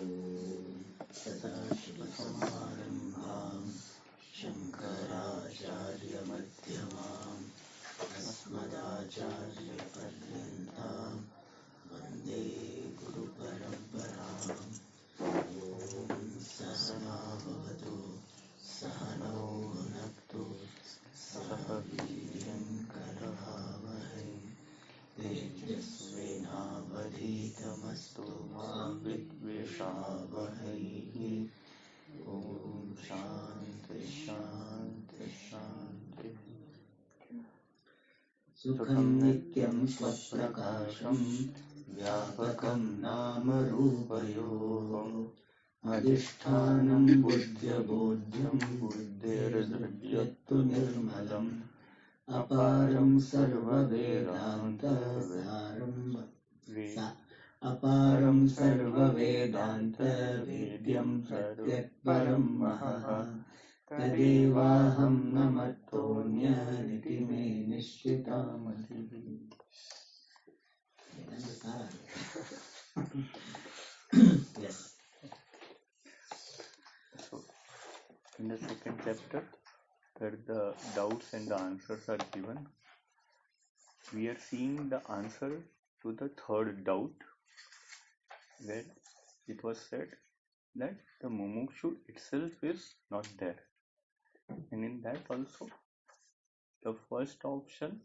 सदाशिवसमारम्भां शङ्कराचार्यमध्यमाम् अस्मदाचार्यपर्यन्तां वन्दे गुरुपरम्पराम्। ॐ सहना भवतु सहनौ भुनक्तु सह वीर्यं करवावहै तेजस्विनावधीतमस्तु मा विद्विषावहै। ॐ शान्ति शान्ति शान्ति। सुखं नित्यं स्वप्रकाशं व्यापकं नाम रूपयोः अधिष्ठानं बुद्ध्यबोध्यं बुद्धिर्दृढ्यत्तु निर्मलम् अपारं सर्ववेदान्तवेद्यं प्रत्यक्परं महः तदेवाहं न मत्तोऽन्यदिति मे निश्चिता मतिः। Yes. So, in the second chapter, where the doubts and the answers are given, we are seeing the answer to the third doubt, where it was said that the mumukshu itself is not there. And in that also, the first option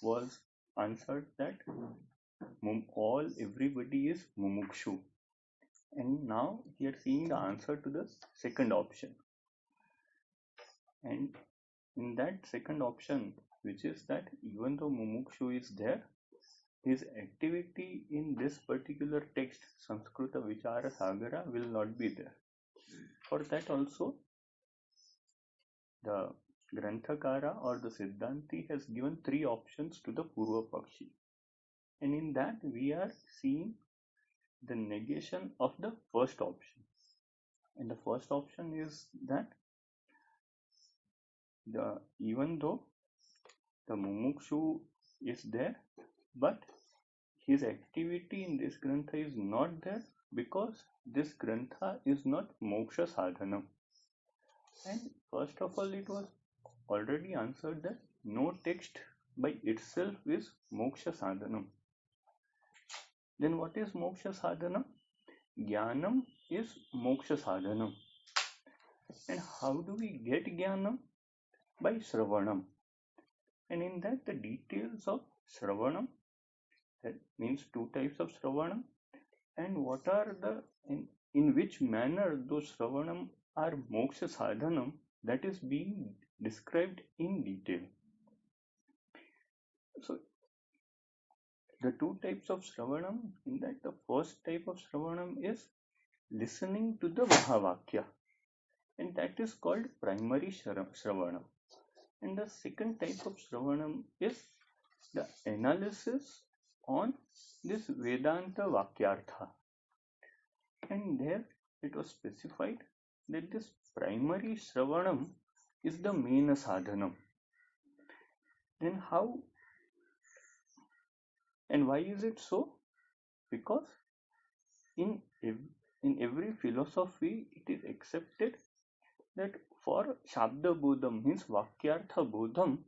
was answered that everybody is mumukshu. And now we are seeing the answer to the second option. And in that second option, which is that even though mumukshu is there, his activity in this particular text, Sanskrita Vichara Sagara, will not be there. For that also, the Granthakara or the Siddhanti has given three options to the Purva Pakshi. And in that we are seeing the negation of the first option. And the first option is that even though the mumukshu is there, but his activity in this grantha is not there because this grantha is not moksha sadhanam. And first of all, it was already answered that no text by itself is moksha sadhanam. Then what is moksha sadhanam? Jnanam is moksha sadhanam. And how do we get jnanam? By Shravanam. And in that the details of Shravanam, that means two types of Shravanam, and what are in which manner those Shravanam are moksha sadhanam, that is being described in detail. So the two types of Shravanam, in that the first type of Shravanam is listening to the Mahavakya, and that is called primary Shravanam. And the second type of Shravanam is the analysis on this Vedanta Vakyartha. And there it was specified that this primary Shravanam is the main sadhanam. Then how and why is it so? Because in every philosophy it is accepted that for Shabda Bodham, means Vakyartha Bodham,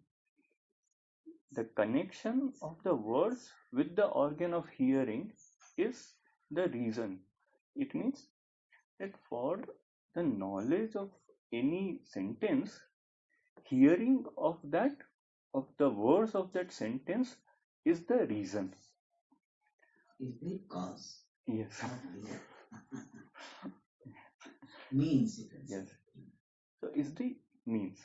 the connection of the words with the organ of hearing is the reason. It means that for the knowledge of any sentence, hearing of the words of that sentence is the reason. Is the cause. Yes. Means. Yes. So is the means.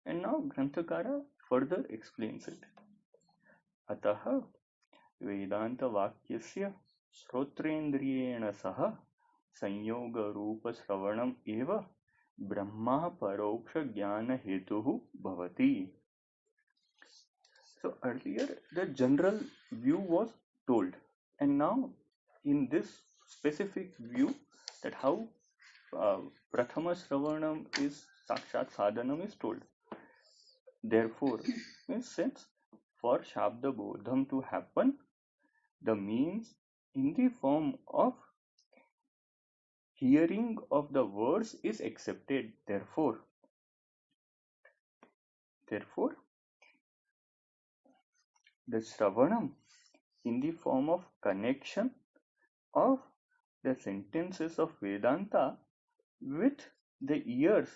And now Granthakara further explains it. Ataha Vedanta Vakyasya Shrotrendriyena Saha Sanyoga Rupa Shravanam Eva Brahma Paroksha Jnana Hetuhu Bhavati. So earlier the general view was told, and now in this specific view, that how Prathama Shravanam is Sakshat Sadhanam is told. Therefore, since for Shabda Bodham to happen, the means in the form of hearing of the words is accepted. Therefore, the Shravanam in the form of connection of the sentences of Vedanta with the ears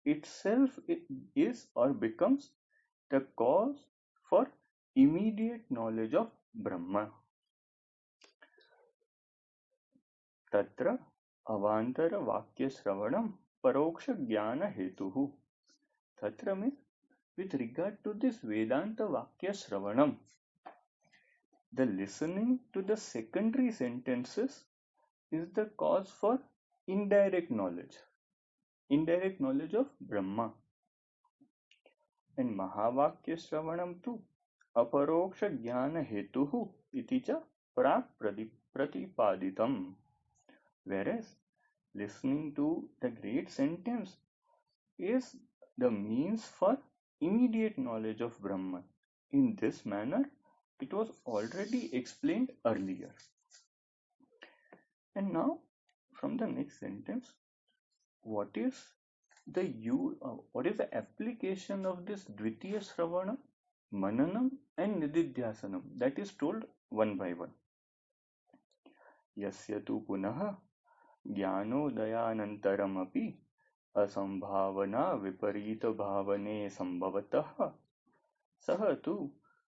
itself is or becomes the cause for immediate knowledge of Brahma. Tatra avantara vakya shravanam paroksha jnana hetuhu. Tatra means with regard to this Vedanta vakya shravanam, the listening to the secondary sentences is the cause for indirect knowledge of Brahma. And Mahavakya Shravanam too, aparoksha jnana hetuhu iti cha prak pratipaditam. Whereas listening to the great sentence is the means for immediate knowledge of Brahman. In this manner, it was already explained earlier. And now, from the next sentence, what is the application of this Dvitiya Shravana, Mananam and Nididhyasanam? That is told one by one. Yasya tu punaha ज्ञानोदयानन्तरमपि असंभावना विपरीत भावने संभवतः सह तु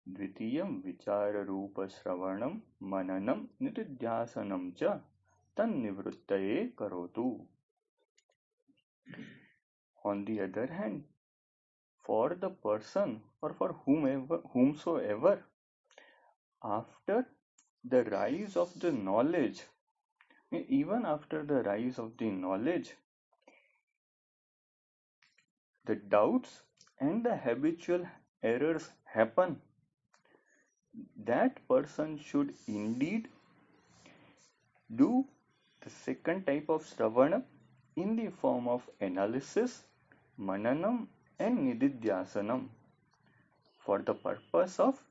द्वितीयं विचाररूपश्रवणं मननं निदिध्यासनं च तन्निवृत्तये करोतु. On the other hand, for the person or for whomsoever, after the rise of the knowledge, even after the rise of the knowledge, the doubts and the habitual errors happen, that person should indeed do the second type of Shravana in the form of analysis, Mananam and Nididhyasanam for the purpose of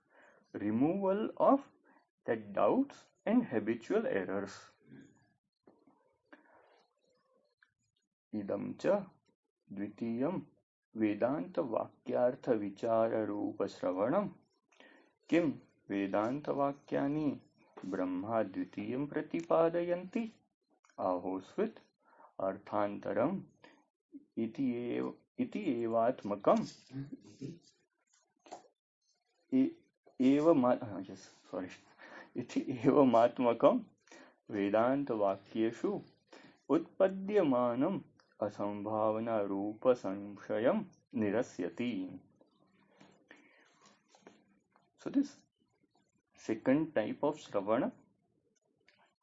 removal of the doubts and habitual errors. Idam cha dvitiyam Vedanta vakyartha vichara rupa shravanam kim Vedanta vakyani Brahma dvitiyam pratipadayanti ahosvit arthantaram iti evatmakam iti evamatmakam Vedanta vakyeshu utpadyamanam asambhavana rupa samshayam nirasyati. So this second type of Shravana,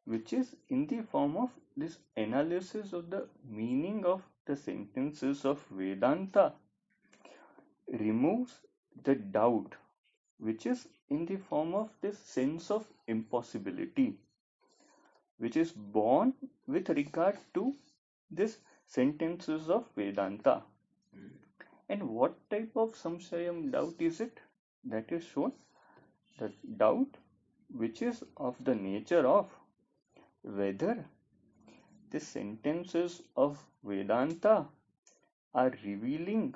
which is in the form of this analysis of the meaning of the sentences of Vedanta, removes the doubt, which is in the form of this sense of impossibility, which is born with regard to this sentences of Vedanta. And what type of samshayam doubt is it? That is shown, the doubt which is of the nature of whether the sentences of Vedanta are revealing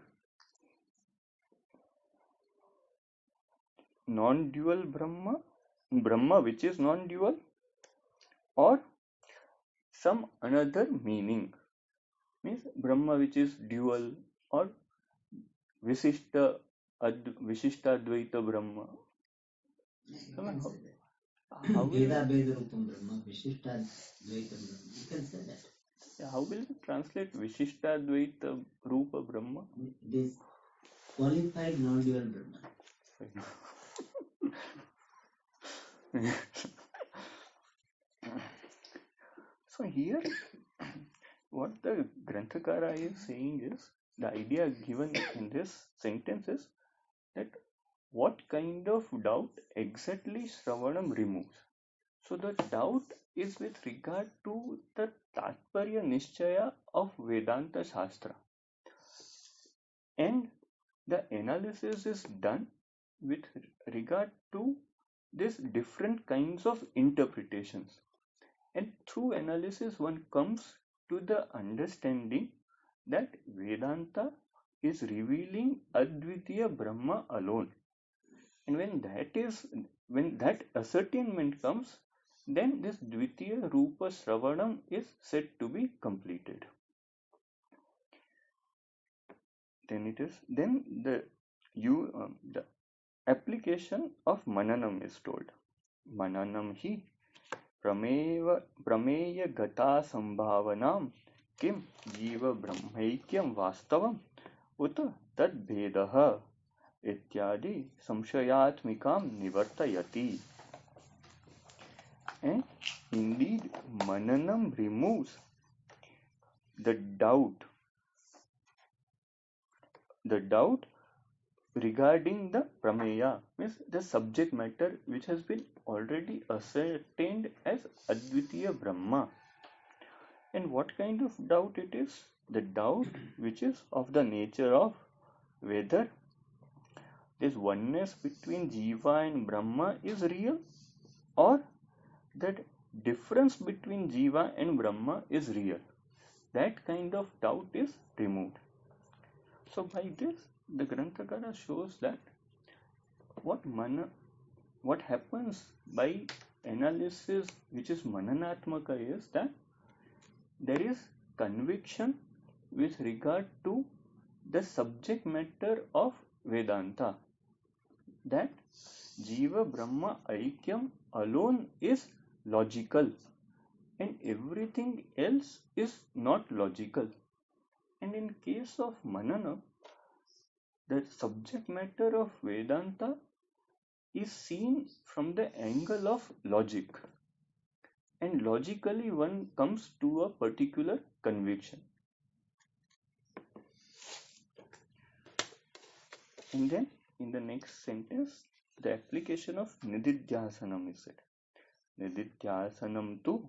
non-dual Brahma which is non-dual, or some another meaning, means Brahma which is dual, or Vishishtadvaita Brahma. How will we translate Vishishtadvaita Rupa Brahma? This qualified non-dual Brahma. So here, what the Granthakara is saying is, the idea given in this sentence is that what kind of doubt exactly Shravanam removes. So the doubt is with regard to the Tatparya Nishchaya of Vedanta Shastra. And the analysis is done with regard to these different kinds of interpretations. And through analysis, one comes to the understanding that Vedanta is revealing Advitiya Brahma alone. And when that ascertainment comes, then this Dvitiya Rupa Sravanam is said to be completed. Then the application of Mananam is told. Mananam hi प्रमेय गता संभावनां किं जीव ब्रह्मैक्यं वास्तवम् उत तद्भेदः इत्यादि संशयात्मिकां निवर्तयति. And indeed, Mananam removes the doubt regarding the prameya, means the subject matter which has been already ascertained as Advitiya Brahma. And what kind of doubt it is? The doubt which is of the nature of whether this oneness between Jiva and Brahma is real, or that difference between Jiva and Brahma is real. That kind of doubt is removed. So by this, the Granthakara shows that what happens by analysis which is Mananatmaka is that there is conviction with regard to the subject matter of Vedanta, that Jiva Brahma Aikyam alone is logical and everything else is not logical. And in case of Manana, the subject matter of Vedanta is seen from the angle of logic, and logically one comes to a particular conviction. And then in the next sentence, the application of Nididhyasanam is said. Nididhyasanam tu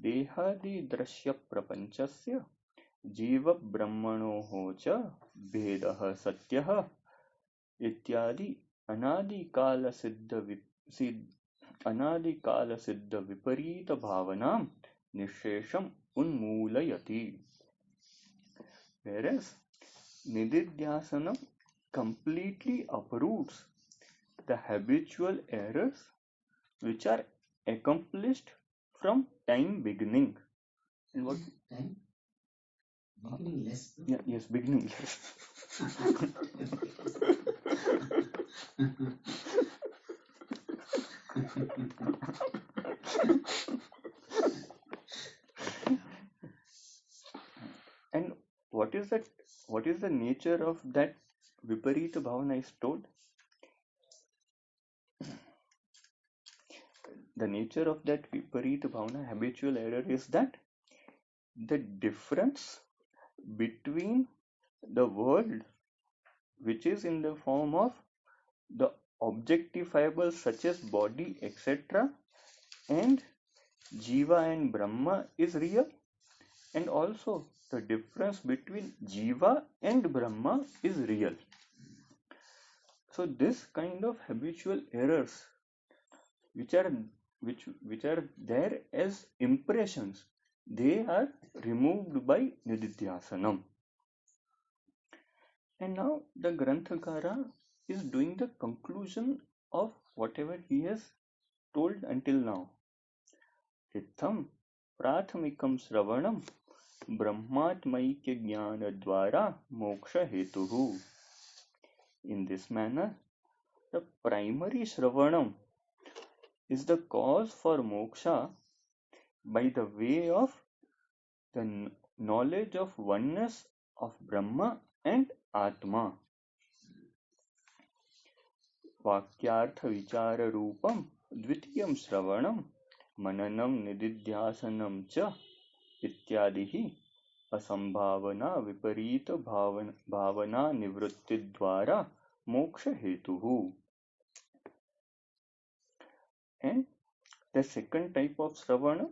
dehadi drashya prapanchasya जीव ब्रह्मणोः च भेदः सत्यः इत्यादि अनादिकाल सिद्ध विपरीत भावनां निःशेषम् उन्मूलयति. Whereas Nididhyasanam completely uproots the habitual errors which are accomplished from time beginning. And what time? Beginning less. Yeah, yes, beginning less. And what is that? What is the nature of that Viparita Bhavana is told? The nature of that Viparita Bhavana, habitual error, is that the difference between the world which is in the form of the objectifiable such as body, etc., and Jiva and Brahma is real, and also the difference between Jiva and Brahma is real. So this kind of habitual errors which are there as impressions, they are removed by Nididhyasanam. And now the Granthakara is doing the conclusion of whatever he has told until now. Itham prathamikam sravanam brahmatmaikya jnana dvara moksha hetuhu. In this manner, the primary sravanam is the cause for moksha by the way of the knowledge of oneness of Brahma and Atma. वाक्यार्थ विचार रूपम द्वितीयं श्रवणम मननम निदिध्यासनम च इत्यादि ही असंभावना विपरीत भावना निवृत्ति द्वारा मोक्ष हेतुः. And the second type of Sravana,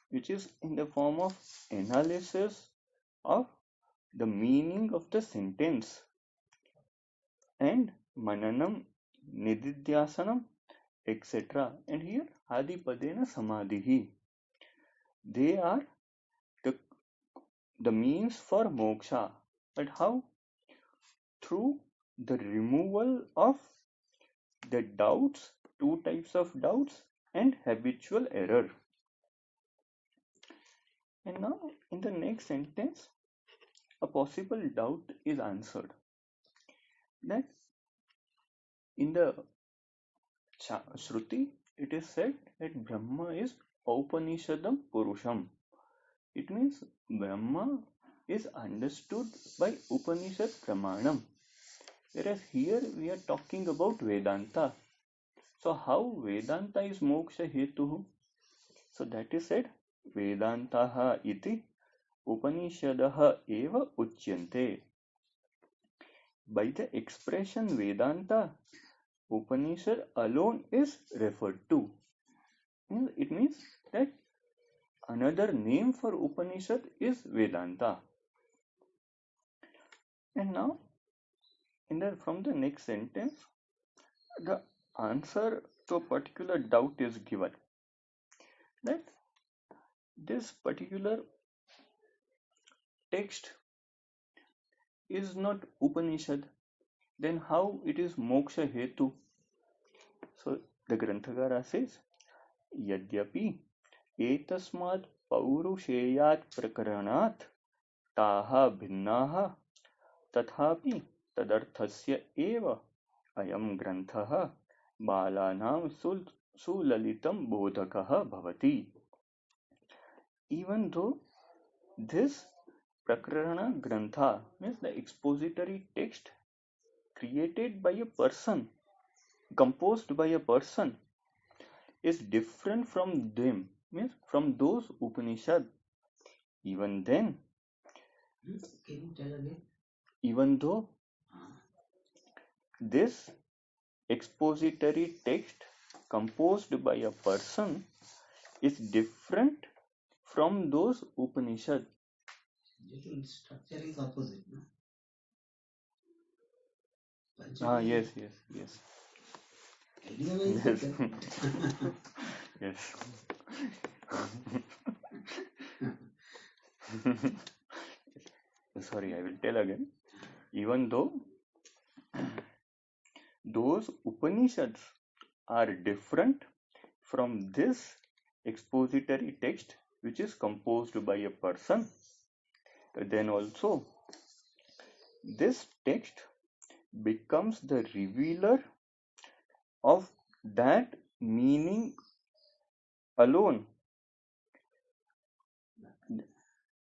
which is in the form of analysis of the meaning of the sentence, and Mananam, Nididhyasanam, etc. And here Adipadena Samadhihi. They are the means for moksha. But how? Through the removal of the doubts, two types of doubts, and habitual error. And now, in the next sentence, a possible doubt is answered that in the Shruti, it is said that Brahma is Upanishadam Purusham. It means Brahma is understood by Upanishad Pramanam. Whereas here we are talking about Vedanta. So how Vedanta is moksha hetuhu? So that is said Vedantaha iti Upanishadaha eva uchyante. By the expression Vedanta, Upanishad alone is referred to. It means that another name for Upanishad is Vedanta. And now, from the next sentence, the answer to a particular doubt is given. That this particular text is not Upanishad, then how it is moksha hetu? So the Granthagara says, Yadyapi etasmad paurusheyaat prakaranat taha bhinnaha tathapi tadarthasya eva ayam granthaha balanam sulalitam bodhakaha bhavati. Even though this prakarana grantha means the expository text created by a person, composed by a person, is different from them, means from those Upanishad. Even then, Can you tell again? even though this expository text composed by a person is different from those Upanishad. Little structure is opposite, no? Yes. Idea wise, Yes. okay. Yes. Sorry, I will tell again. Even though those Upanishads are different from this expository text which is composed by a person, then also this text becomes the revealer of that meaning alone,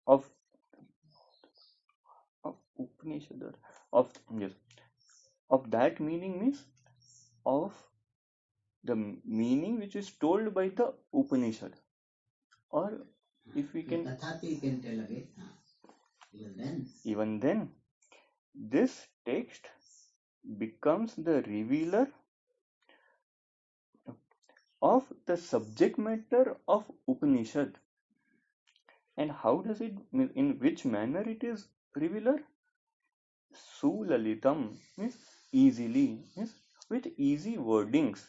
of Upanishad, of yes, of that meaning means of the meaning which is told by the Upanishad. Or if we can, Tathapi you can tell again. Even then, this text becomes the revealer of the subject matter of Upanishad. And how does it, in which manner it is revealer? Sulalitam means easily, means with easy wordings.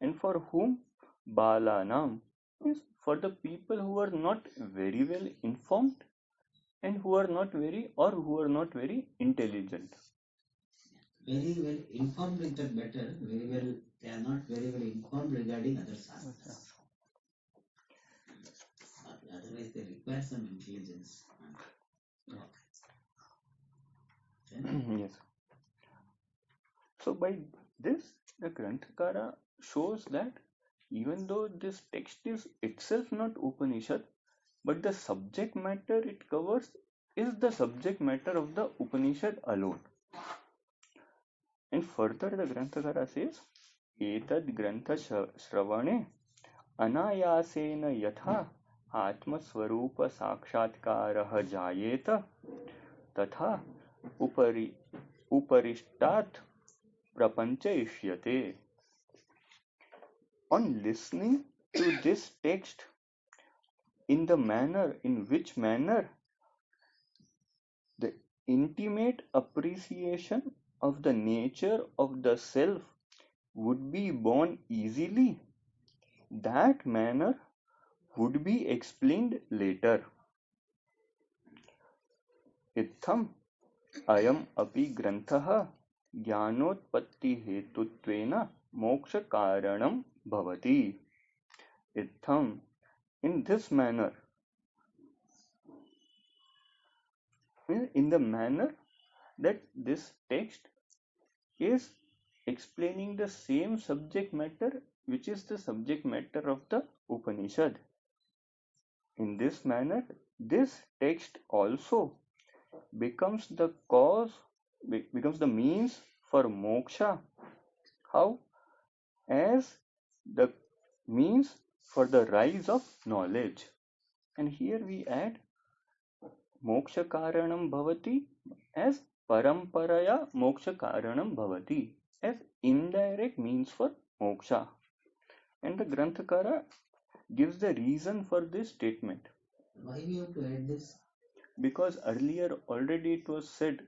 And for whom? Balanam means for the people who are not very well informed and who are not very intelligent. Very well informed is the better. Very well, they are not very well informed regarding other shastras. Otherwise, they require some intelligence. Yes. So by this, the Granthakara shows that even though this text is itself not Upanishad, but the subject matter it covers is the subject matter of the Upanishad alone. And further the Granthakara says, Etad Grantha Shravane Anayasena Yatha Atmaswarupa Sakshatkarah Jayeta Tatha Uparishtat Prapancha Ishyate. On listening to this text in which manner the intimate appreciation of the nature of the self would be born easily, that manner would be explained later. इत्थम् अयम् अपि ग्रन्थः ज्ञानोत्पत्तिहेतुत्वेन मोक्षकारणं भवति. Itham, in this manner, in the manner that this text is explaining the same subject matter which is the subject matter of the Upanishad. In this manner, this text also becomes the cause, becomes the means for moksha. How? As the means for the rise of knowledge. And here we add moksha karanam bhavati as paramparaya moksha karanam bhavati as indirect means for moksha. And the Granthakara gives the reason for this statement. Why we have to add this? Because earlier already it was said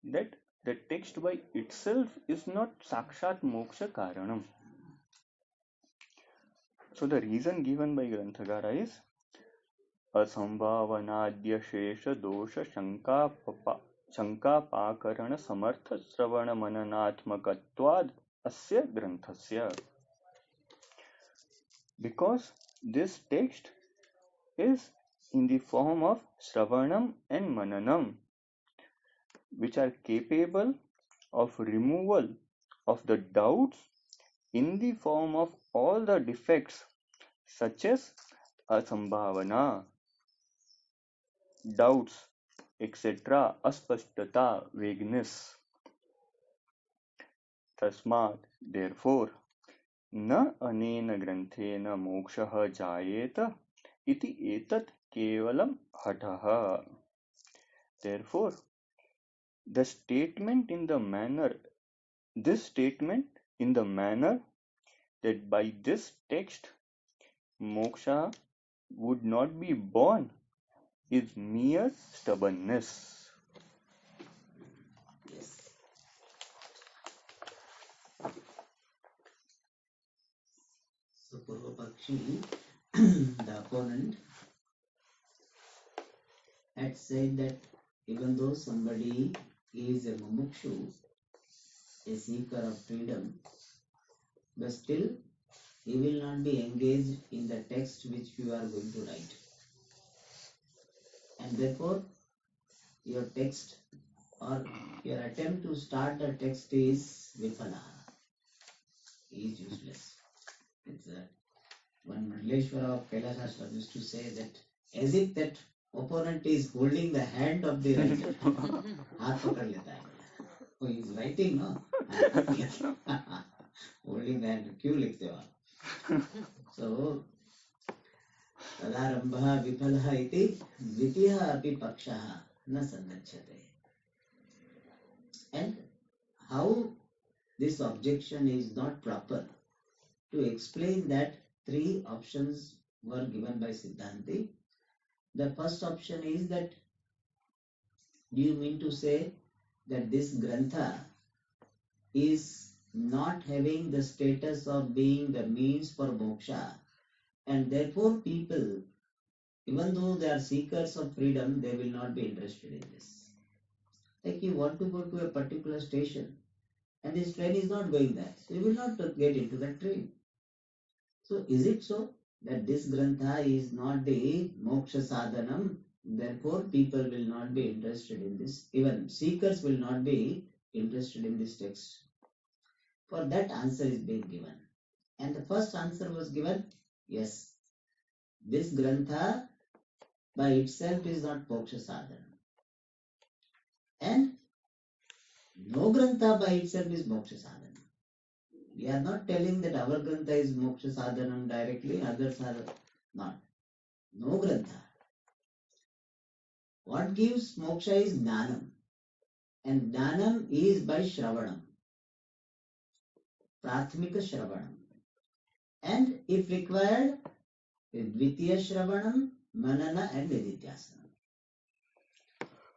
that the text by itself is not sakshat moksha karanam. So the reason given by Granthakara is असंभावनाद्य शेष दोष शंकापाकरण समर्थ श्रवण मननात्मकत्वाद अस्य ग्रंथस्य. Because this text is in the form of Shravanam and Mananam, which are capable of removal of the doubts in the form of all the defects such as asambhavana, doubts, etc., aspashtata, vagueness. Tasmat, therefore, न अनेन ग्रंथेन मोक्षः जायेत इति एतत् केवलं हठः. Therefore, the statement in the manner, this statement in the manner that by this text moksha would not be born is mere stubbornness. Yes. So Purvapakshi, the opponent, had said that even though somebody is a mumukshu, a seeker of freedom, but still he will not be engaged in the text which you are going to write. And therefore, your text or your attempt to start the text is vifala, is useless. It's one Mandaleshwara of Kailashashram used to say that as if that opponent is holding the hand of the writer. हाथ पकड़ लेता है. Who is writing, no? Holding the hand. क्यों लिखते हो आप? So, तदारम्भः विफलः इति द्वितीयः अपि पक्षः न सङ्गच्छते. And how this objection is not proper, to explain that three options were given by Siddhanti. The first option is that, do you mean to say that this grantha is not having the status of being the means for moksha, and therefore people, even though they are seekers of freedom, they will not be interested in this. Like you want to go to a particular station and this train is not going there, so you will not get into that train. So is it so that this grantha is not the moksha sadhanam, therefore people will not be interested in this, even seekers will not be interested in this text? For that answer is being given. And the first answer was given, yes, this grantha by itself is not moksha sadhanam. And no grantha by itself is moksha sadhanam. We are not telling that our grantha is moksha sadhanam directly, others are not. No grantha. What gives moksha is jnanam. And jnanam is by shravanam. Prathmika shravanam. And if required, dvitiya shravanam, manana and nididhyasanam.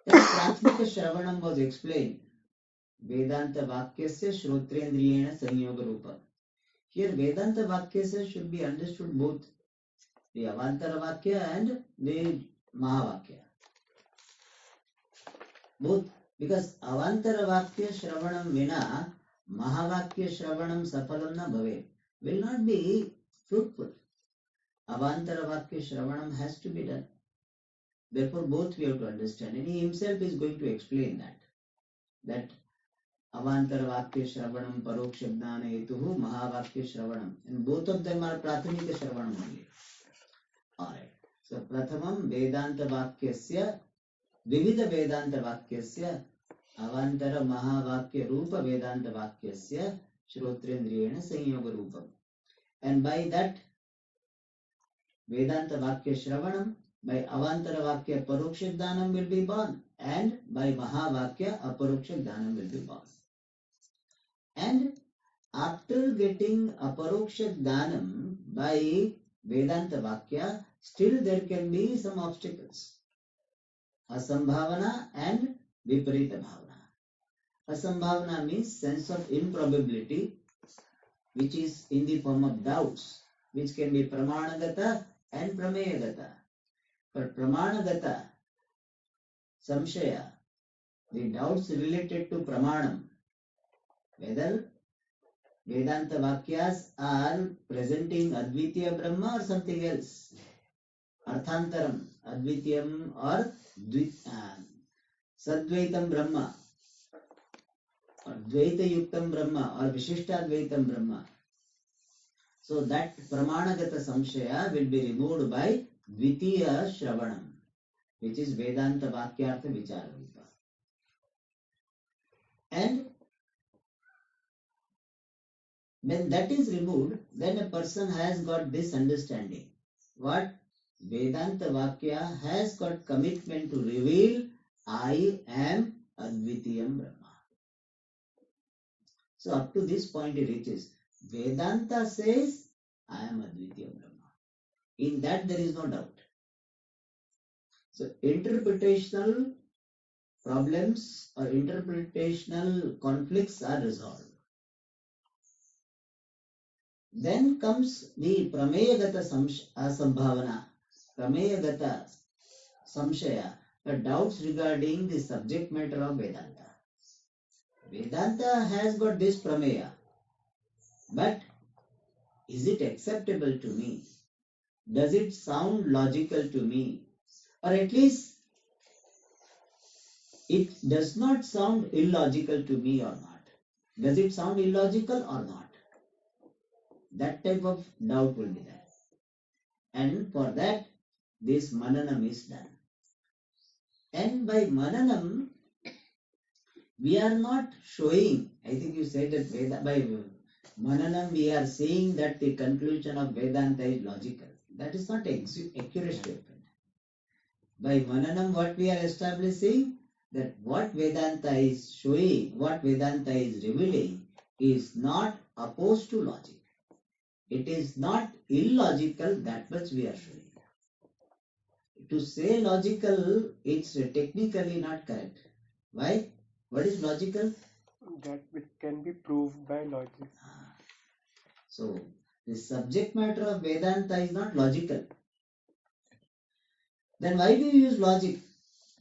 Then prathmika shravanam was explained. Vedanta vakyasya shrotrendriyena sanyoga rupa. Here Vedanta vakyasya should be understood both the Avantara Vakya and the Mahavakya. Both. Because Avantara Vakya Shravanam Vina Mahavakya Shravanam Safalam na Bhave will not be fruitful. Avantara Vakya Shravanam has to be done. Therefore, both we have to understand. And he himself is going to explain that Avantara Vakya Shravanam Paroksha Jnana Hetuhu Mahavakya Shravanam. And both of them are Prathamika Shravanam only. Alright. So, Prathamam Vedanta Vakyasya Vividha Vedanta Vakyasya Avantara Mahavakya Rupa Vedanta Vakyasya Shrotrendriyena Sanyoga Rupam. And by that Vedanta Vakya Shravanam, by Avantara Vakya Paroksha Jnanam will be born, and by Mahavakya Aparoksha Jnanam will be born. And after getting Aparoksha Jnanam by Vedanta Vakya, still there can be some obstacles. Asambhavana and Viparita Bhavana. Asambhavana means sense of improbability, which is in the form of doubts, which can be Pramanagata and Prameyagata. For Pramanagata, Samshaya, the doubts related to Pramanam, whether Vedanta Vakyas are presenting Advitiya Brahma or something else, Arthantaram, Advitiyam or Sadvaitam Brahma, or Dvaita Yuktam Brahma or Vishishtadvaitam Brahma. So that Pramanagata Samshaya will be removed by Dvitiya Shravanam, which is Vedanta Vakyartha Vichara Rupa. And when that is removed, then a person has got this understanding. What? Vedanta Vakya has got commitment to reveal I am Advitiyam Brahma. So up to this point it reaches. Vedanta says I am Advitiyam Brahma. In that there is no doubt. So interpretational problems or interpretational conflicts are resolved. Then comes the Prameyagata Asambhavana, Prameyagata Samshaya, the doubts regarding the subject matter of Vedanta. Vedanta has got this Prameya, but is it acceptable to me? Does it sound logical to me? Or at least it does not sound illogical to me or not. Does it sound illogical or not? That type of doubt will be there. And for that, this Mananam is done. And by Mananam, we are not showing, I think you said that by Mananam we are saying that the conclusion of Vedanta is logical. That is not accurate statement. By Mananam what we are establishing, that what Vedanta is showing, what Vedanta is revealing is not opposed to logic. It is not illogical, that much we are showing. To say logical, it's technically not correct. Why? What is logical? That which can be proved by logic. So, the subject matter of Vedanta is not logical. Then why do you use logic?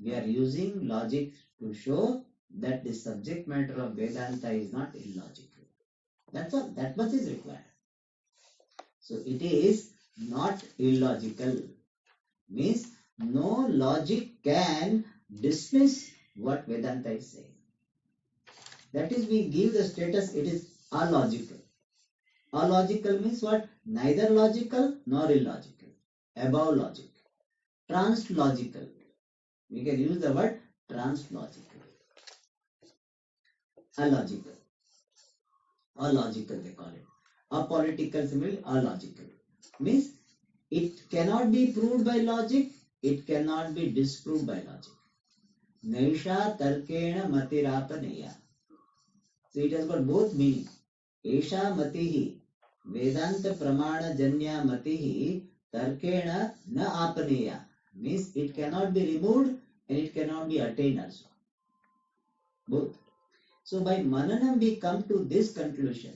We are using logic to show that the subject matter of Vedanta is not illogical. That's all. That much is required. So, it is not illogical. Means no logic can dismiss what Vedanta is saying. That is, we give the status, it is allogical. Allogical means what? Neither logical nor illogical. Above logic. Translogical. We can use the word translogical. Allogical. Allogical they call it. Apolitical similarly allogical. Means it cannot be proved by logic, it cannot be disproved by logic. Naisha tarkena matirapaneya. So it has got both meaning. Esha matihi Vedanta pramana janya matihi tarkena na apaneya. Means it cannot be removed and it cannot be attained also. Both. So by Mananam we come to this conclusion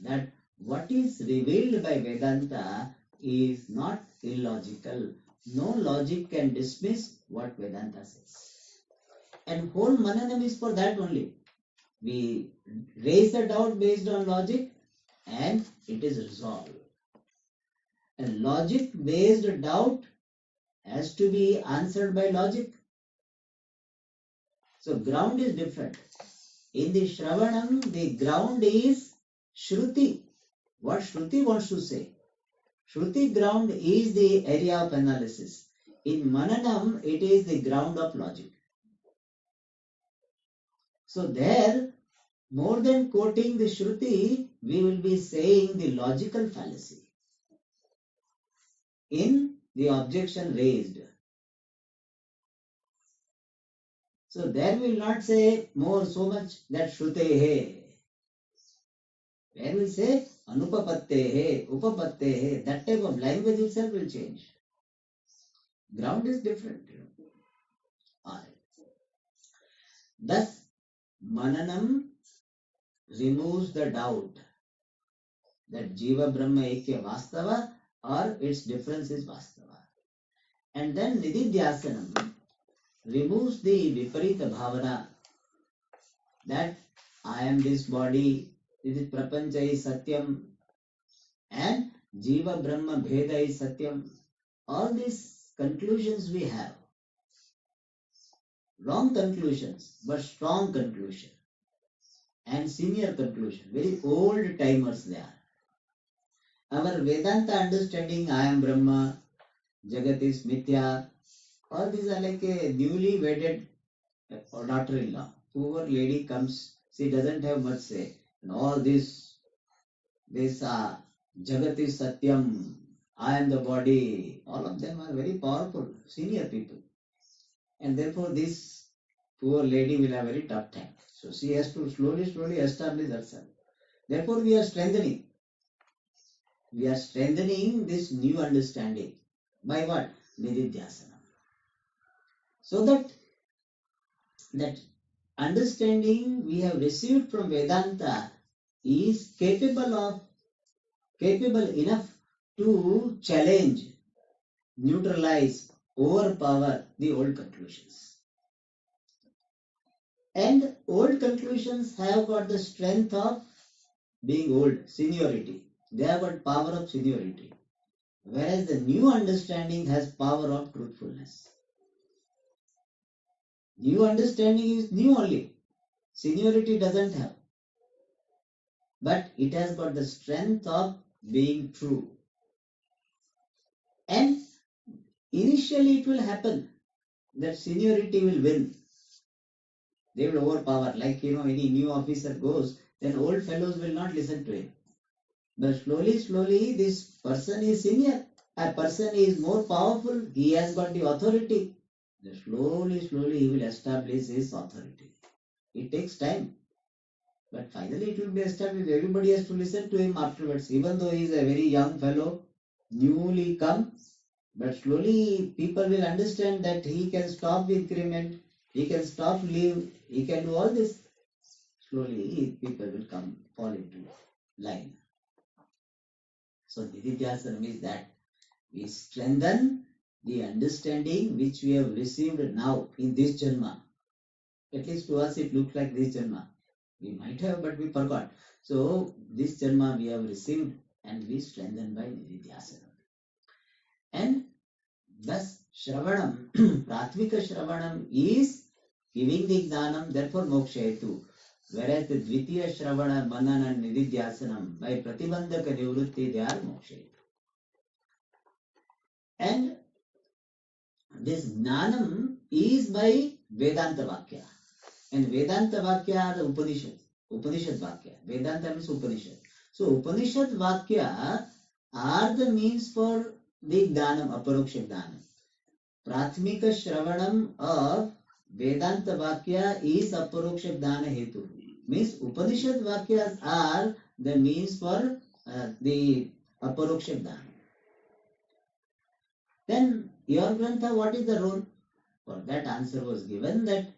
that what is revealed by Vedanta is not illogical. No logic can dismiss what Vedanta says. And whole Mananam is for that only. We raise the doubt based on logic and it is resolved. And logic based doubt has to be answered by logic. So ground is different. In the Shravanam, the ground is Shruti. What Shruti wants to say. Shruti ground is the area of analysis. In Mananam, it is the ground of logic. So there, more than quoting the Shruti, we will be saying the logical fallacy in the objection raised. So there we will not say more so much that Shrutehe. There we say Anupapattehe, Upapattehe. That type of language itself will change. Ground is different. All right. Thus, Mananam removes the doubt that Jiva Brahma Ekya Vastava or its difference is Vastava. And then Nididhyasanam removes the Viparita Bhavana that I am this body, this is Prapancha is Satyam and Jiva Brahma Bheda is Satyam. All these conclusions we have. Wrong conclusions, but strong conclusion. And senior conclusion. Very old timers they are. Our Vedanta understanding, I am Brahma, Jagat is Mithya, all these are like a newly wedded daughter-in-law. Poor lady comes, she doesn't have much say. And all this Jagat is Satyam, I am the body, all of them are very powerful, senior people. And therefore this poor lady will have a very tough time. So she has to slowly establish herself. Therefore we are strengthening. We are strengthening this new understanding. By what? Nididhyasana. So that understanding we have received from Vedanta is capable enough to challenge, neutralize, overpower the old conclusions. And old conclusions have got the strength of being old, seniority. They have got power of seniority. Whereas the new understanding has power of truthfulness. New understanding is new only. Seniority doesn't have. But it has got the strength of being true. And initially it will happen that seniority will win. They will overpower. Like, any new officer goes, then old fellows will not listen to him. But slowly, this person is senior. A person is more powerful. He has got the authority. Then slowly, he will establish his authority. It takes time. But finally it will be established. Everybody has to listen to him afterwards. Even though he is a very young fellow, newly come. But slowly people will understand that he can stop increment. He can stop leave. He can do all this. Slowly people will fall into line. So Nididhyasana is that we strengthen the understanding which we have received now in this Janma. At least to us it looks like this Janma. We might have, but we forgot. So this Janma we have received and we strengthen by Nididhyasana. And thus Shravanam, Prathmika Shravanam is giving the Jnanam, therefore Moksha Hetu. Whereas the Dvitiya Shravana, Manana and Nididhyasanam, by Pratibandhaka Nivrutti, they are Moksha Hetu. And this Jnanam is by Vedanta Vakya. And Vedanta Vakya are the Upanishad Vakya. Vedanta means Upanishad. So Upanishad Vakya are the means for the Jnanam, Aparoksha Jnanam. Prathmika Shravanam of Vedanta Vakya is Aparoksha Jnana Hetu. Means Upanishad Vakyas are the means for the Aparoksha Jnana. Then your Grantha, what is the role? For that answer was given that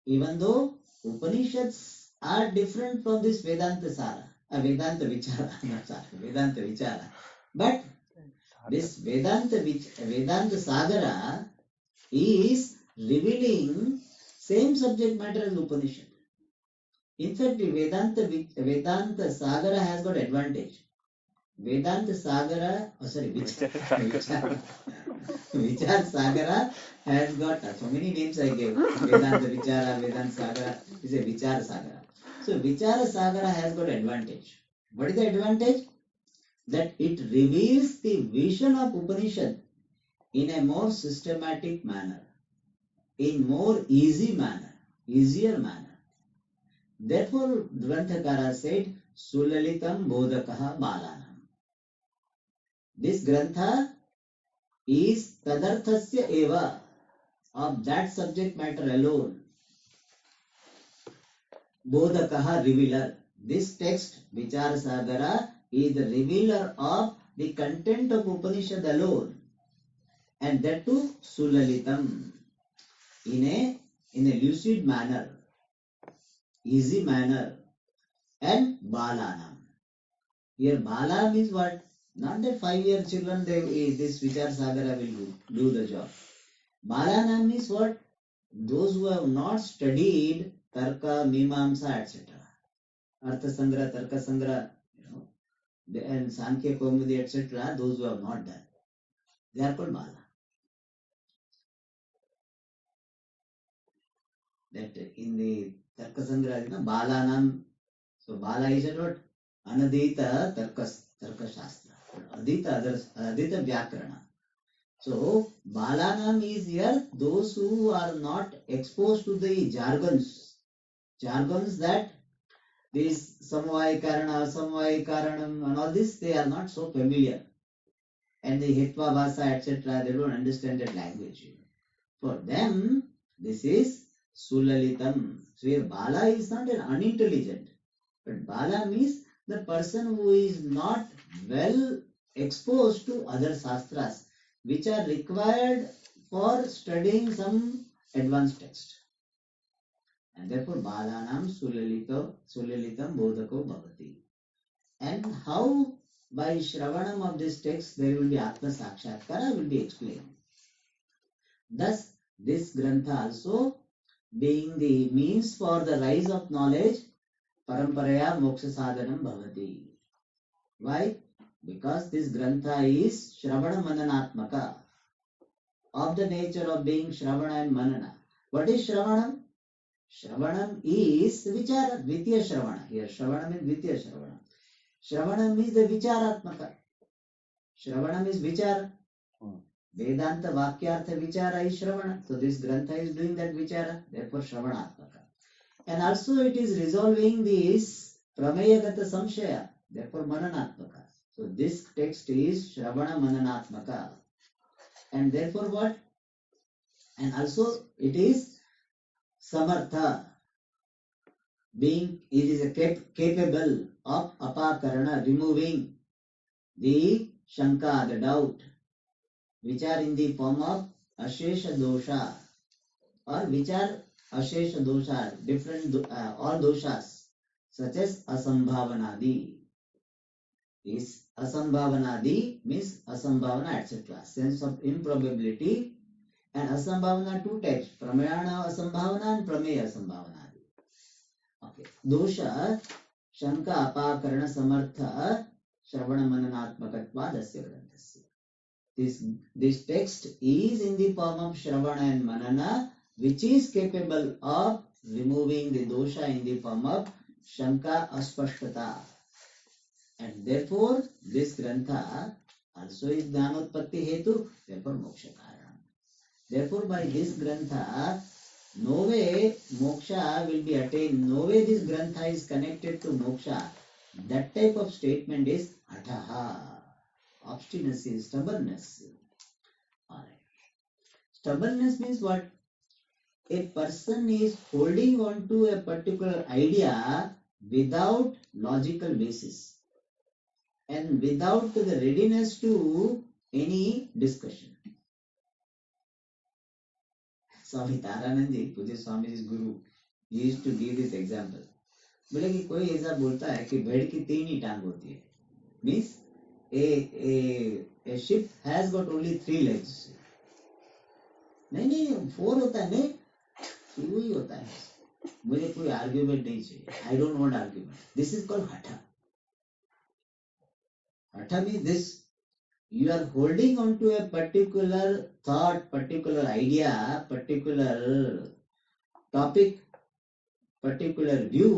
even though Upanishads are different from this Vedanta Vichara, but this Vedanta Sagara is revealing Same subject matter as Upanishad. In fact, Vedanta Sagara has got advantage. Vedanta Sagara, Vichara Sagara has got so many names I gave. Vedanta Vichara, Vedanta Sagara is a Vichara Sagara. So Vichara Sagara has got advantage. What is the advantage? That it reveals the vision of Upanishad in a more systematic manner, in more easier manner. Therefore, Granthakara said, Sulalitam Bodhakaha Balanam. This Grantha is Tadarthasya Eva, of that subject matter alone. Bodhakaha, revealer. This text, Vichara Sagara, is the revealer of the content of Upanishad alone. And that too, Sulalitam, in a lucid manner, easy manner, and Balanam. Here Bala means what? Not that 5-year children, this Vichara Sagara will do the job. Balanam means what? Those who have not studied Tarka, Mimamsa, etc. Artha Sangra, Tarka Sangra, and Sankhya, Kaumudi, etc. Those who have not done. They are called Bala. That in the Tarka Sangra, Balanam. So Bala is what? Anadita Tarka Shastra. Adita Vyakarana. So Balanam is here those who are not exposed to the jargons that this Samvaya Karanam and all this, they are not so familiar. And the Hitva Bhasa, etc., they don't understand that language. For them, this is Sulalitam. So here Bala is not an unintelligent, but Bala means the person who is not well exposed to other sastras, which are required for studying some advanced text. And therefore, Balanam Sulalitam Bodhako Bhavati. And how by Shravanam of this text there will be Atma Sakshatkara will be explained. Thus, this Grantha also being the means for the rise of knowledge, Paramparaya Moksha Sadhanam Bhavati. Why? Because this Grantha is Shravana Mananatmaka, of the nature of being Shravana and Manana. What is Shravanam? Shravanam is Vichara, Dvitiya Shravana. Here Shravana means Dvitiya Shravana. Shravanam is the Vicharatmaka. Shravanam is Vichara. Vedanta Vakyartha Vichara is Shravana. So this Grantha is doing that Vichara, therefore Shravanatmaka. And also it is resolving this Prameyagata Samshaya, therefore Mananatmaka. So this text is Shravana Mananatmaka. And therefore what? And also it is Samartha, being, it is capable of apakarana, removing the shanka, the doubt, which are in the form of ashesha dosha, or which are ashesha dosha, different all doshas, such as asambhavanadi. Is asambhavanadi means asambhavana, etc. Sense of improbability, and asambhavana two types: pramayana asambhavana and prameya asambhavana. Okay. Dosha, Shanka, Apakarana, Samartha, Shravana Mananatmakatva, Dasya Granthasya. This text is in the form of Shravana and Manana, which is capable of removing the dosha in the form of Shanka Aspashtata. And therefore, this Grantha also is Dhanotpatti Hetu, therefore Moksha Karanam. Therefore, by this Grantha, no way moksha will be attained, no way this Grantha is connected to moksha. That type of statement is ataha, obstinacy, stubbornness. Alright. Stubbornness means what? A person is holding on to a particular idea without logical basis and without the readiness to any discussion. Swami Taranand ji, Puja Swami's guru, he used to give this example. बोले कि कोई ऐसा बोलता है कि भेड़ की 3 ही टांग होती है. Means a ship has got only 3 legs. नहीं 4 होता है. नहीं, शुरू ही होता है, मुझे कोई आर्ग्यूमेंट नहीं चाहिए, I don't want argument. This is called hatha. Hatha means this, you are holding on to a particular thought, particular idea, particular topic, particular view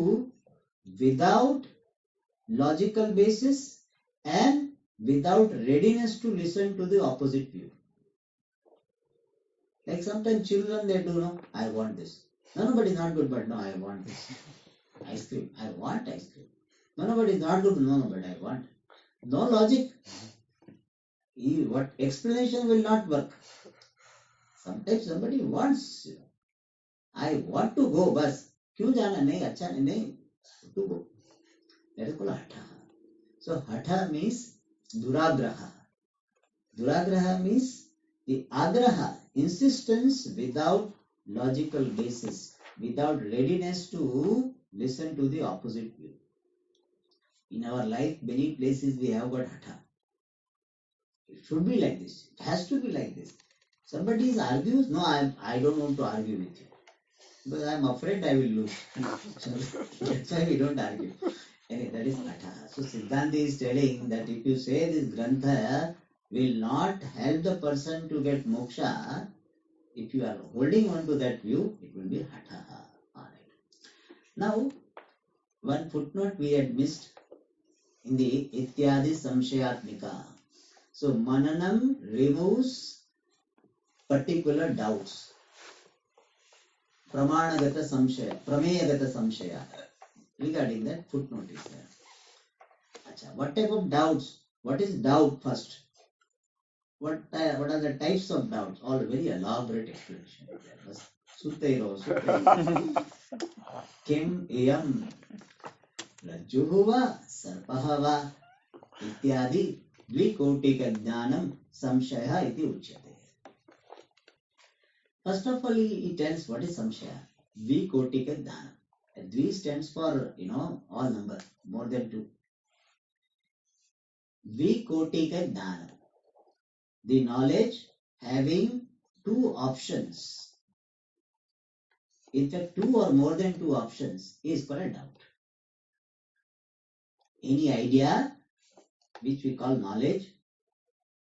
without logical basis and without readiness to listen to the opposite view. Like sometimes children, they do, no, I want this. No, but it's not good, but no, I want this. Ice cream, I want ice cream. No, but it's not good, no, but I want. No logic. What explanation will not work. Sometimes somebody wants, I want to go, bas. क्यों जाना, नहीं अच्छा नहीं, to go. That is called hatha. So hatha means duragraha. Duragraha means the agraha, insistence without logical basis, without readiness to listen to the opposite view. In our life, many places we have got hatha. It should be like this. It has to be like this. Somebody argues, no, I don't want to argue with you. Because I am afraid I will lose. That's why we don't argue. Anyway, that is hatha. So Siddhanta is telling that if you say this grantha will not help the person to get moksha, if you are holding on to that view, it will be hatha. Alright. Now, one footnote we had missed in the Ityadi Samshayatmika. So, Mananam removes particular doubts. Pramanagata Samshaya, Prameyagata Samshaya. Regarding that, footnote is there. Achha, what type of doubts? What is doubt first? What are the types of doubts? All very elaborate explanation. Kim iyam rajjuhuva sarpahava ityadi dvikotika jnanam samshaya iti uchyate. First of all, he tells what is samshaya. Dvikotika jnanam. Dvi stands for, all number, more than 2. Dvikotika jnanam. The knowledge having 2 options. In fact, 2 or more than 2 options is called a doubt. Any idea which we call knowledge,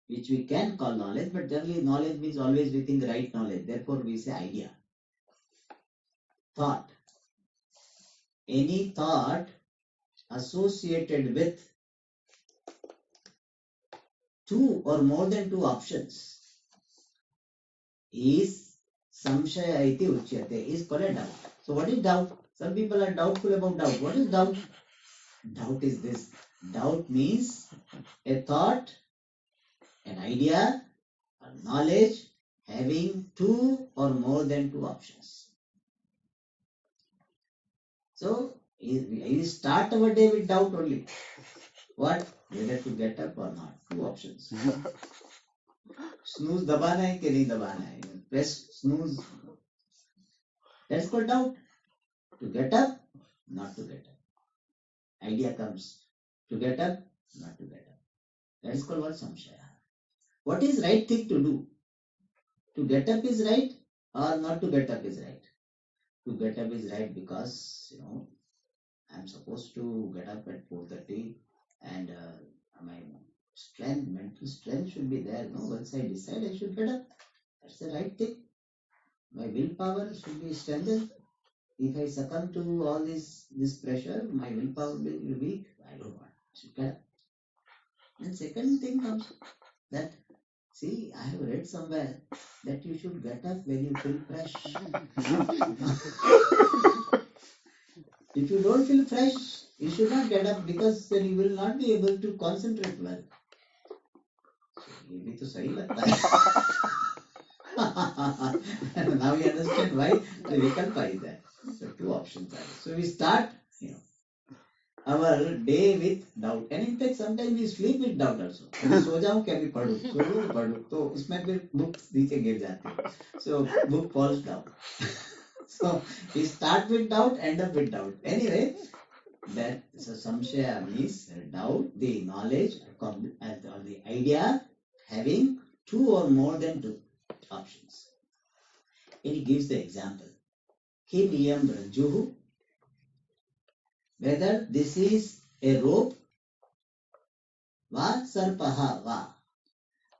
which we can call knowledge, but generally knowledge means always we think right knowledge. Therefore, we say idea. Thought. Any thought associated with 2 or more than 2 options is samshaya iti uchyate, is called a doubt. So what is doubt? Some people are doubtful about doubt. What is doubt? Doubt is this. Doubt means a thought, an idea, or knowledge having 2 or more than 2 options. So we start our day with doubt only. What? Whether to get up or not. 2 options. Snooze dabana hai ke nahi dabana hai. Press snooze. That's called doubt. To get up, not to get up. Idea comes. To get up, not to get up. That is called what? Samshaya. What is right thing to do? To get up is right or not to get up is right? To get up is right because, I'm supposed to get up at 4:30 and my strength, mental strength should be there. No, once I decide I should get up, that's the right thing. My willpower should be strengthened. If I succumb to all this pressure, my willpower will be weak. I don't want. I should get up. And second thing comes that, see, I have read somewhere that you should get up when you feel fresh. If you don't feel fresh, you should not get up because then you will not be able to concentrate well. ये भी तो सही लगता है. Now we understand why the vikalpa is there. So 2 options are there. So we start, our day with doubt. And in fact, sometimes we sleep with doubt also. सो जाऊं क्या भी पढ़ूं तो इसमें फिर book नीचे गिर जाती है. So book falls down. So we start with doubt, end up with doubt. Anyway, that samshaya means doubt, the knowledge or the idea having 2 or more than 2 options. And he gives the example. Kim iyam rajuhu, whether this is a rope, va sarpaha va,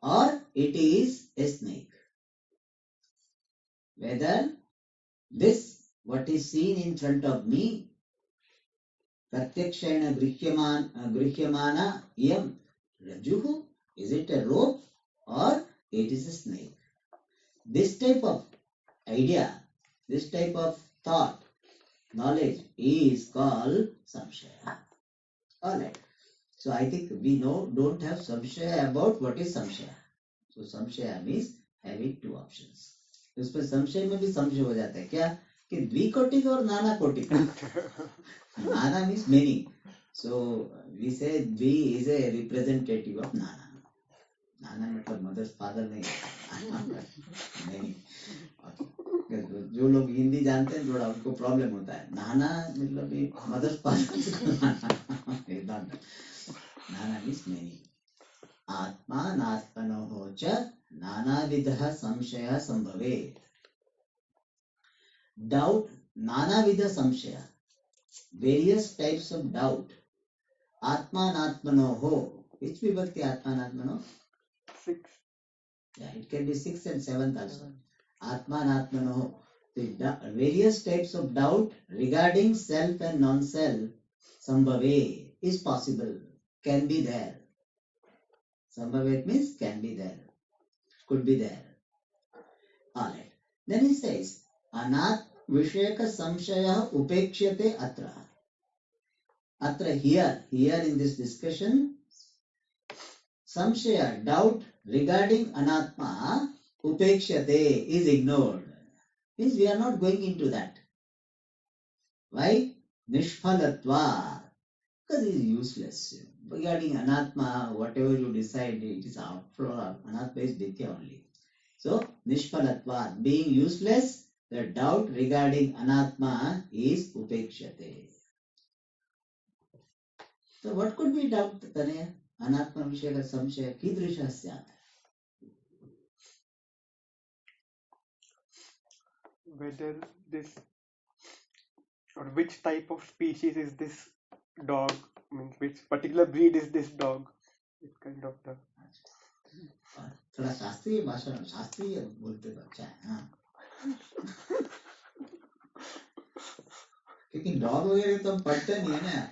or it is a snake. Whether this, what is seen in front of me, pratyakshena grihyamana iyam rajuhu, is it a rope or it is a snake? This type of idea, this type of thought, knowledge is called samshaya. Alright. So I think we don't have samshaya about what is samshaya. So samshaya means having two options. उसमें संशय में भी संशय हो जाता है क्या कि द्विकोटिक और नाना कोटिक. Nana means many. So we say Dvi is a representative of Nana. Nana मतलब mother's father नहीं. Many. Okay. जो लोग हिंदी जानते हैं थोड़ा उनको प्रॉब्लम होता है. नाना मतलब mother's father. Nana means many. आत्मा नात्मनोः च नानाविधः संशयः संभवेत्. Doubt, नानाविध संशय, various types of doubt. Atmanatmanoho. Which vibhakti Atmanatmano? 6. Yeah, it can be 6th and 7th also. Atmanatmanoho. The various types of doubt regarding self and non-self, sambhave, is possible, can be there. Sambhave means can be there, could be there. Alright. Then he says, Anat Visheka Samshaya Upekshate Atra. Atra here in this discussion, Samshaya, doubt regarding Anatma, Upekshate, is ignored. Means we are not going into that. Why? Nishphalatva. Because it is useless. Regarding Anatma, whatever you decide, it is after all, Anatma is Vidya only. So, Nishphalatva, being useless, the doubt regarding Anatma is Upekshate. So, what could be doubt, Tanaya? Anatma Vishaya Samshaya Kidrisha Syat. Whether this or which type of species is this dog, means which particular breed is this dog. It's kind of the थोड़ा शास्त्रीय भाषा शास्त्रीय बोलते तो अच्छा है. हाँ. क्योंकि डॉग वगैरह तो हम पढ़ते नहीं है ना.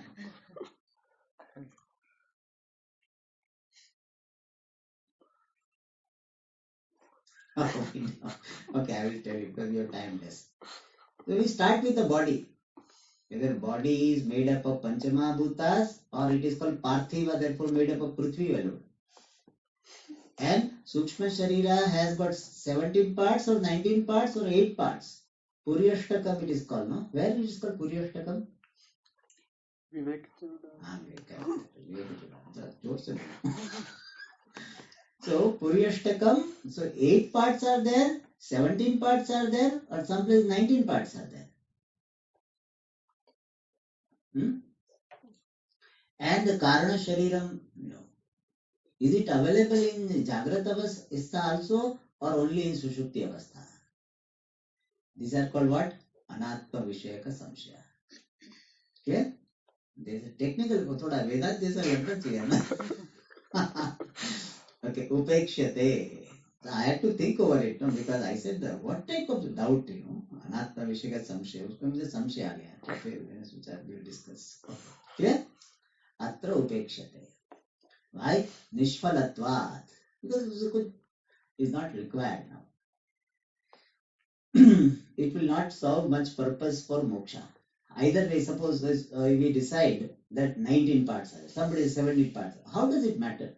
Okay, I will tell you because we have time less. So we start with the body. Whether body is made up of Panchamahabhutas or it is called Parthiva, therefore made up of Prithvi alone. And Sukshma Sharira has got 17 parts or 19 parts or 8 parts. Puryashtakam it is called, no? Where it is called Puryashtakam? Vivek. So Puryashtakam, so 8 parts are there, 17 parts are there, or someplace 19 parts are there. And the Karana Shariram, no. Is it available in Jagrata Avastha also or only in Sushupti Avastha? These are called what? Anatma Vishayaka Samshaya. Clear? There is a technical, thoda Vedat jaisa lagna chahiye na. Okay, Upekshate. So I had to think over it, no, because I said, what type of doubt, Anatma Vishayaka Samshaya, usko mujhe samshaya aa gaya. Which I will discuss. Clear? Atra Upekshate. Why? Nishphalatvat. Because it is not required now. It will not serve much purpose for moksha. Either way, suppose we decide that 19 parts are, somebody is 17 parts. How does it matter?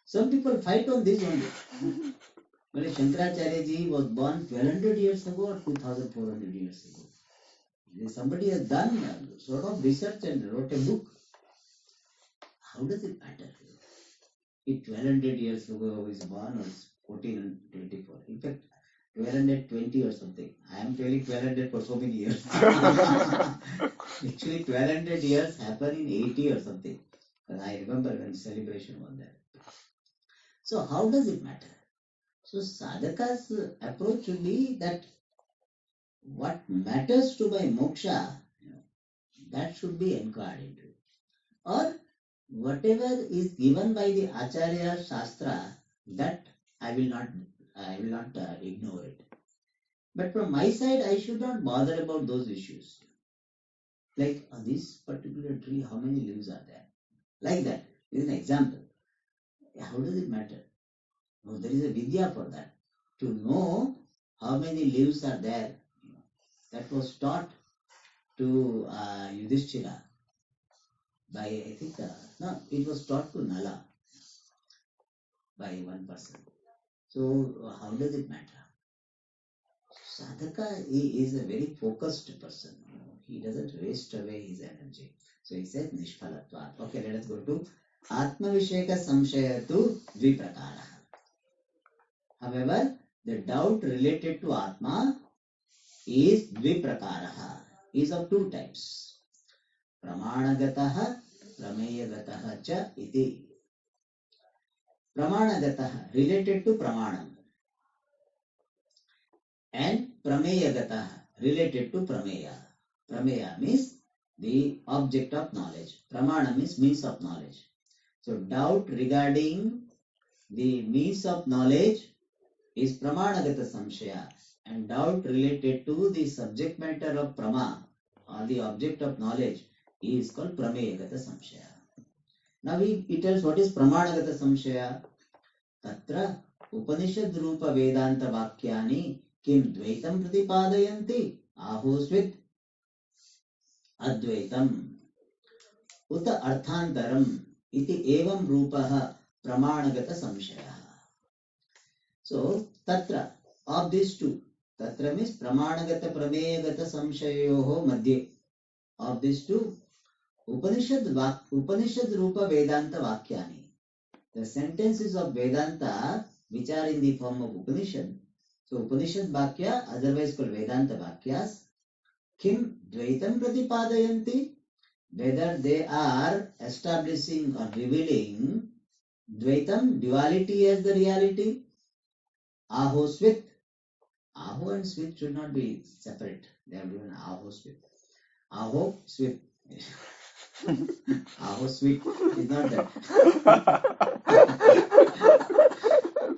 Some people fight on this only. Well, Shankaracharya ji was born 1200 years ago or 2400 years ago. Somebody has done sort of research and wrote a book. How does it matter? If 1200 years ago is born or 1424. In fact, 1220 or something. I am telling 1200 for so many years. Actually, 1200 years happened in 80 or something. And I remember when celebration was there. So, how does it matter? So, sadhaka's approach will be that what matters to my moksha, that should be inquired into. Or whatever is given by the Acharya Shastra, that I will not ignore it. But from my side, I should not bother about those issues. Like on this particular tree, how many leaves are there? Like that. This is an example. How does it matter? No, there is a vidya for that. To know how many leaves are there, that was taught to Yudhishthira by, I think, no, it was taught to Nala by one person. So, how does it matter? Sadhaka is a very focused person. He doesn't waste away his energy. So he said Nishphalatvat. Okay, let us go to Atma Visheka Samshaya tu Dviprakara. However, the doubt related to Atma is Dviprakara, is of two types. Pramanagataha, Prameyagataha cha iti. Pramanagataha, related to Pramanam. And Prameyagataha, related to Prameya. Prameya means the object of knowledge. Pramana means of knowledge. So doubt regarding the means of knowledge is Pramanagata Samshaya, and doubt related to the subject matter of Prama or the object of knowledge is called Prameyagata Samshaya. Now he tells what is Pramanagata Samshaya. Tatra Upanishad Rupa Vedanta Vakyani Kim Dvaitam Pratipadayanti Ahosvit Advaitam Uta Arthantaram iti evam Rupaha Pramanagata Samshaya. So, Tatra, of these two, Tatra means Pramanagata Prameyagata Samshayoho Madhye. Of these two, Upanishad Rupa Vedanta Vakyani. The sentences of Vedanta which are in the form of Upanishad. So, Upanishad Vakya, otherwise called Vedanta Vakyas, Kim Dvaitam Pratipadayanti, whether they are establishing or revealing Dvaitam, duality as the reality, Aho Swit. Aho and Swit should not be separate. They have given Aho Swit. Aho Swit. Aho Swit is not that.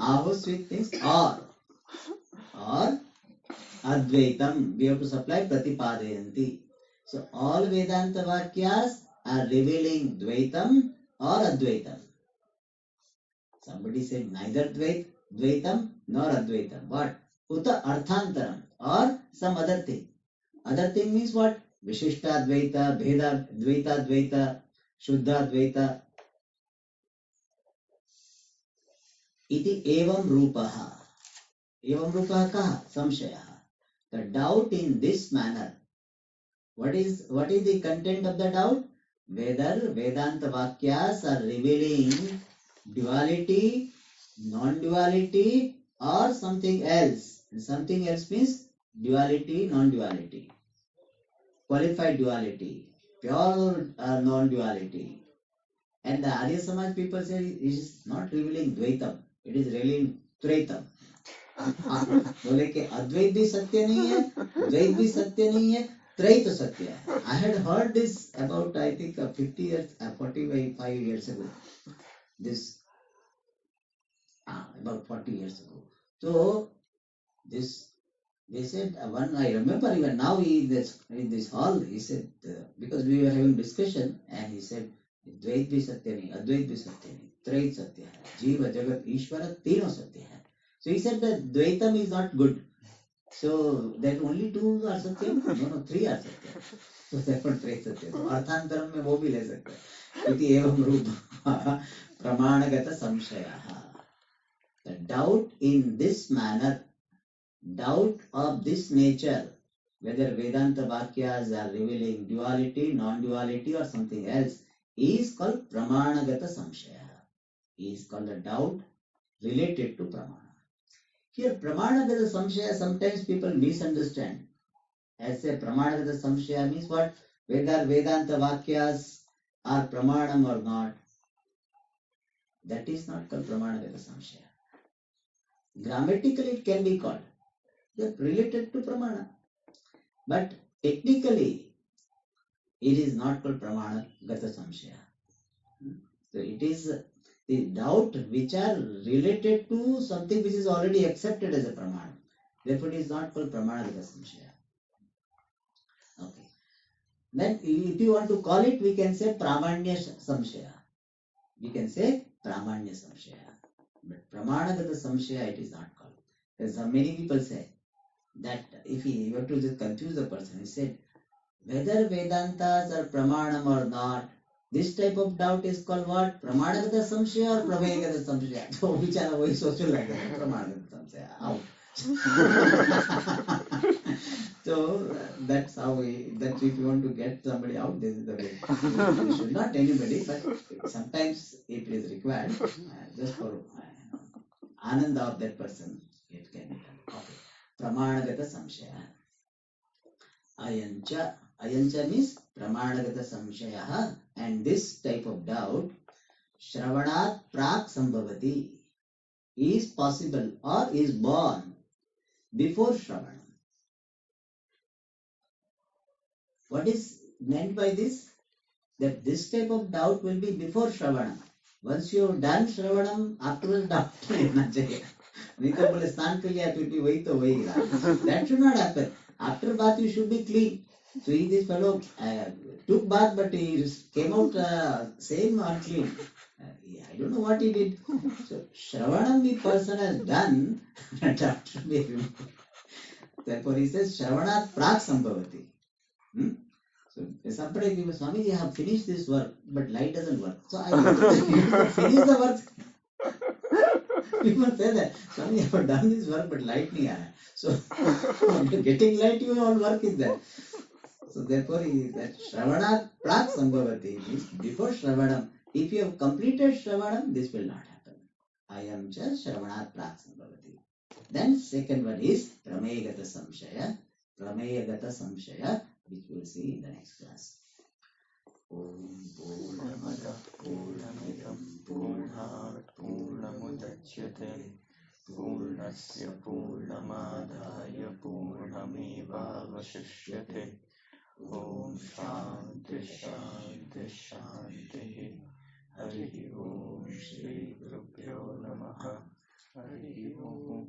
Aho Swit means or Advaitam. We have to supply Pratipadayanti. So all Vedanta Vakyas are revealing Dvaitam or Advaitam. Somebody said neither Dvaitam nor Advaitam. What? Uta Arthantaram or some other thing. Other thing means what? Vishishta Advaita, Bheda Dvaita Dvaita, Shuddha Dvaita. Iti evam rupaha. Evam rupaha kaha? Samshayaha. The doubt in this manner. What is the content of the doubt? Whether Vedanta Vakyas are revealing duality, non-duality, or something else. And something else means duality, non-duality, qualified duality, pure non-duality. And the Arya Samaj people say it is not revealing Dvaitam, it is revealing Traitam. बोले कि अद्वैत भी सत्य नहीं है, द्वैत भी सत्य नहीं है, त्रैत सत्य है. I had heard this about I think 50 years, 45 years ago. This about 40 years ago. So this they said one I remember even now in this hall he said because we were having discussion and he said द्वैत भी सत्य नहीं, अद्वैत भी सत्य नहीं, त्रैत सत्य है, जीव जगत ईश्वर तीनों सत्य है. So he said that Dvaitam is not good. So that only two are Satyam? No, three are Satyam. So therefore Trey Satyam. So Arthantaram में वो भी ले सकते हैं. इति एवं रूप प्रमाणगत संशयः. The doubt in this manner, doubt of this nature, whether Vedanta Vakyas are revealing duality, non-duality or something else, is called Pramanagata Samshaya. Is called a doubt related to Pramana. Here, Pramanagata Samshaya, sometimes people misunderstand. As a Pramanagata Samshaya means what? Whether Vedanta Vakyas are Pramanam or not. That is not called Pramanagata Samshaya. Grammatically, it can be called. They are related to Pramana. But technically, it is not called pramana gata samshaya. So it is the doubt which are related to something which is already accepted as a pramana. Therefore, it is not called pramana gata samshaya. Okay. Then, if you want to call it, we can say pramanya samshaya. We can say pramanya samshaya. But pramana gata samshaya, it is not called. Because many people say that if you have to just confuse the person, he said, whether Vedantas are pramanam or not, this type of doubt is called what? Pramanagata samshaya or pramegata samshaya? So which are वही सोचने लगे pramanagata samshaya out. So that's how that if you want to get somebody out, this is the way. You should not anybody, but sometimes it is required just for ananda of that person. It can be done. Okay. Pramanagata samshaya. Ayancha means pramanagata samshaya, and this type of doubt shravanat prak sambhavati is possible or is born before shravana. What is meant by this? That this type of doubt will be before shravana. Once you have done shravanam, afterwards doubt नहीं होना चाहिए. नहीं तो बोले स्नान कर लिया तो वही तो वही रहा. That should not happen. After bath you should be clean. So this fellow took bath, but he came out same unclean. I don't know what he did. So Shravanam the person has done, but after be removed. Therefore he says Shravanat prak sambhavati. So somebody people, Swamiji, I have finished this work, but light doesn't work. So I finish the work. People say that, Swami, I have done this work, but light nahi aaya. So getting light, your all work is there. So therefore, that Shravanat prak sambhavati means before Shravanam. If you have completed Shravanam, this will not happen. I am just Shravanat prak sambhavati. Then second one is Pramegata samshaya. Pramegata samshaya, which we will see in the next class. Om Purnamada Purnamidam Purnat Purnamudachyate Purnasya Purnamadaya Purnamevavashishyate. Om Shanti Shanti Shanti. Hari Om Shri Gurubhyo Namaha. Hari Om.